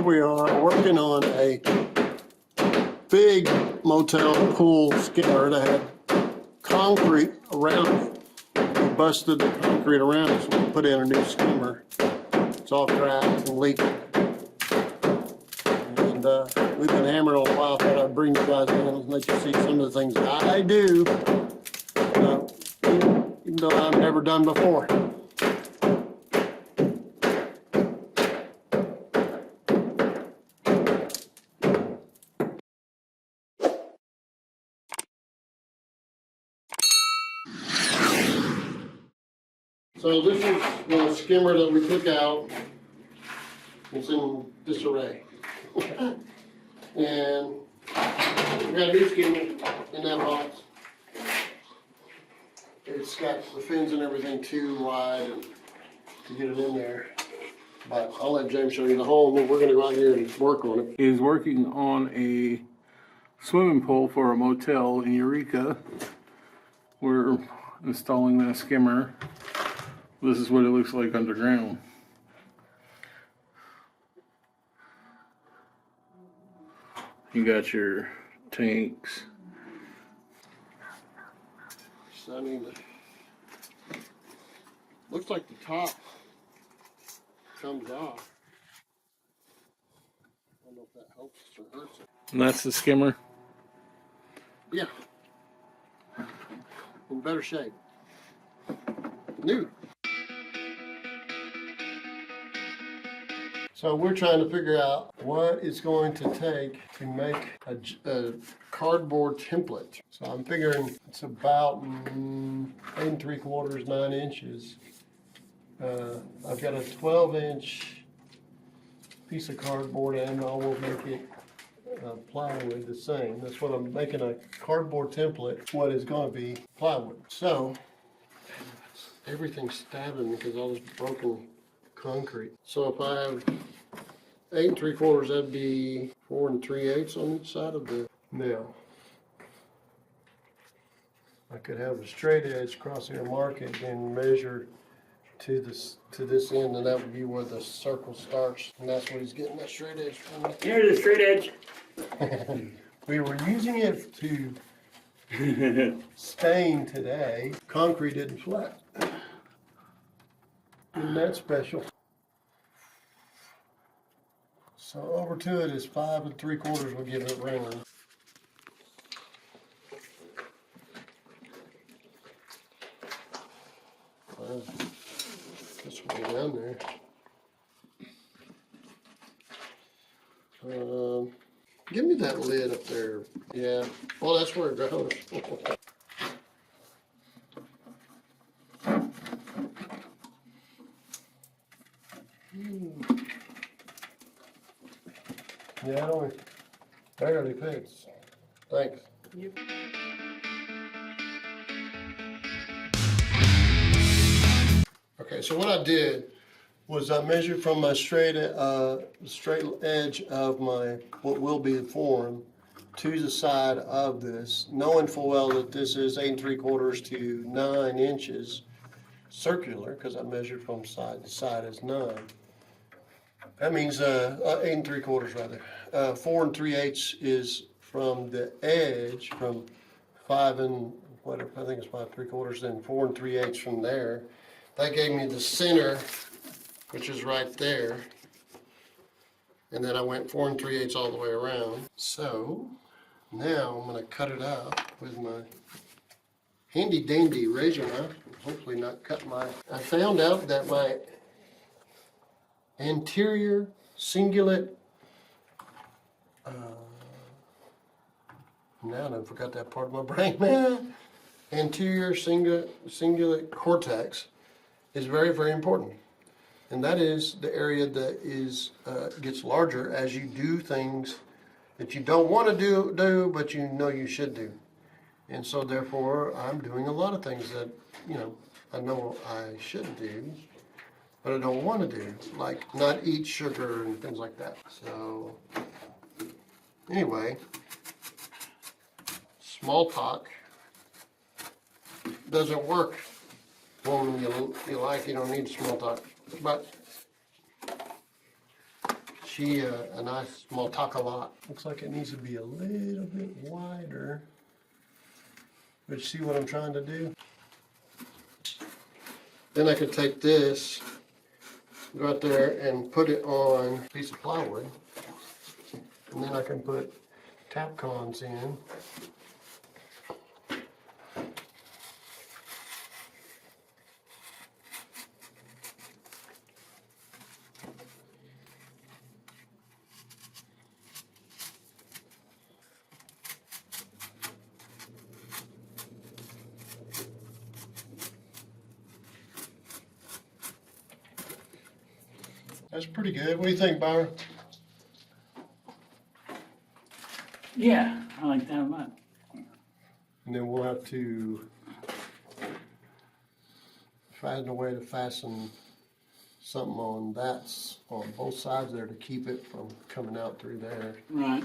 we are working on a big motel pool skimmer that had concrete around it. We busted the concrete around it, so we put in a new skimmer. It's all cracked and leaking. And we've been hammering on a while. Thought I'd bring you guys in and let you see some of the things I do, even though I've never done before. So this is the skimmer that we took out. It's in disarray. And we got a new skimmer in that box. It's got the fins and everything too wide to get it in there. But I'll let James show you the home, and we're going to go out here and work on it. He's working on a swimming pool for a motel in Eureka. We're installing that skimmer. This is what it looks like underground. You got your tanks. So I need to, looks like the top comes off. I don't know if that helps or hurts it. And that's the skimmer. Yeah. In better shape. New. So we're trying to figure out what it's going to take to make a cardboard template. So I'm figuring it's about 8 3/4, 9 inches. I've got a 12-inch piece of cardboard, and I will make it plywood the same. That's what I'm making, a cardboard template. What is going to be plywood. So everything's stabbing me because all this broken concrete. So if I have 8 3/4, that'd be 4 3/8 on each side of the nail. I could have a straight edge crosshair mark it and measure to this end, and that would be where the circle starts. And that's what he's getting that straight edge from. Here's the straight edge. We were using it to stain today. Concrete isn't flat. Isn't that special? So over to it is 5 3/4. We'll give it round. This will go down there. Give me that lid up there. Yeah. Well, that's where it goes. Yeah, it barely fits. Thanks. Yep. Okay, so what I did was I measured from my straight edge of my what will be the form to the side of this, knowing full well that this is 8 3/4 to 9 inches circular, because I measured from side to side as 9. That means 8 3/4 rather. 4 3/8 is from the edge, from 5 and whatever, I think it's 5 3/4, then 4 3/8 from there. That gave me the center, which is right there. And then I went 4 3/8 all the way around. So now I'm going to cut it out with my handy dandy razor knife. Hopefully not cut my. I found out that my anterior cingulate. Now I forgot that part of my brain, man. Anterior cingulate cortex is very, very important. And that is the area that is gets larger as you do things that you don't want to do, but you know you should do. And so therefore, I'm doing a lot of things that, I know I should do, but I don't want to do, like not eat sugar and things like that. So anyway, small talk doesn't work when you like, you don't need small talk. But she a nice small taco lot. Looks like it needs to be a little bit wider. But you see what I'm trying to do? Then I could take this, go out there and put it on a piece of plywood. And then I can put tap cons in. That's pretty good. What do you think, Byron? Yeah, I like that a lot. And then we'll have to find a way to fasten something on on both sides there to keep it from coming out through there. Right.